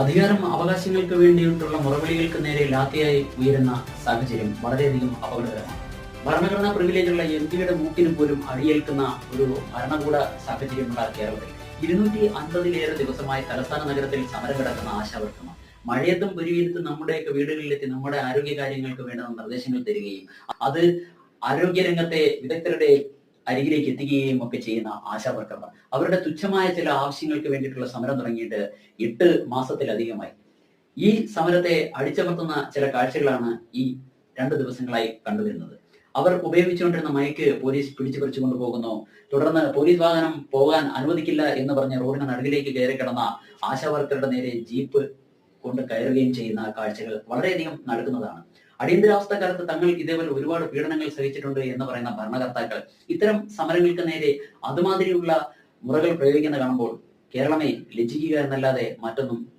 അധികാരം അവകാശങ്ങൾക്ക് വേണ്ടിയിട്ടുള്ള മുറവിളികൾക്ക് നേരെ ലാത്തിയായി ഉയരുന്ന സാഹചര്യം വളരെയധികം അപകടകരമാണ്. ഭരണഘടനാ പ്രിവിലേജുള്ള എം പിയുടെ മൂക്കിന് പോലും അടിയേൽക്കുന്ന ഒരു ഭരണകൂട സാഹചര്യമുള്ള കേരളത്തിൽ 250-ലേറെ ദിവസമായി തലസ്ഥാന നഗരത്തിൽ സമരം കിടക്കുന്ന ആശാവർക്കർമാർ മഴയത്തും പൊരിവെയിലത്തും നമ്മുടെയൊക്കെ വീടുകളിലെത്തി നമ്മുടെ ആരോഗ്യ കാര്യങ്ങൾക്ക് വേണ്ടുന്ന നിർദ്ദേശങ്ങൾ തരികയും അത് ആരോഗ്യരംഗത്തെ വിദഗ്ധരുടെ അരികിലേക്ക് എത്തിക്കുകയും ഒക്കെ ചെയ്യുന്ന ആശാവർക്കർമാർ അവരുടെ തുച്ഛമായ ചില ആവശ്യങ്ങൾക്ക് വേണ്ടിയിട്ടുള്ള സമരം തുടങ്ങിയിട്ട് 8 മാസത്തിലധികമായി. ഈ സമരത്തെ അടിച്ചമർത്തുന്ന ചില കാഴ്ചകളാണ് ഈ 2 ദിവസങ്ങളായി കണ്ടുവരുന്നത്. അവർ ഉപയോഗിച്ചുകൊണ്ടിരുന്ന മൈക്ക് പോലീസ് പിടിച്ചു പറിച്ചു കൊണ്ടുപോകുന്നു. തുടർന്ന് പോലീസ് വാഹനം പോകാൻ അനുവദിക്കില്ല എന്ന് പറഞ്ഞ് റോഡിന് നടുവിലേക്ക് കയറി കിടന്ന ആശാവർക്കറുടെ നേരെ ജീപ്പ് കൊണ്ട് കയറുകയും ചെയ്യുന്ന കാഴ്ചകൾ വളരെയധികം നടക്കുന്നതാണ്. അടിയന്തരാവസ്ഥ കാലത്ത് തങ്ങൾ ഇതേപോലെ ഒരുപാട് പീഡനങ്ങൾ സഹിച്ചിട്ടുണ്ട് എന്ന് പറയുന്ന ഭരണകർത്താക്കൾ ഇത്തരം സമരങ്ങൾക്ക് നേരെ അതുമാതിരിയുള്ള മുറകൾ പ്രയോഗിക്കുന്ന കാണുമ്പോൾ കേരളമേ ലജ്ജിക്കുക എന്നല്ലാതെ മറ്റൊന്നും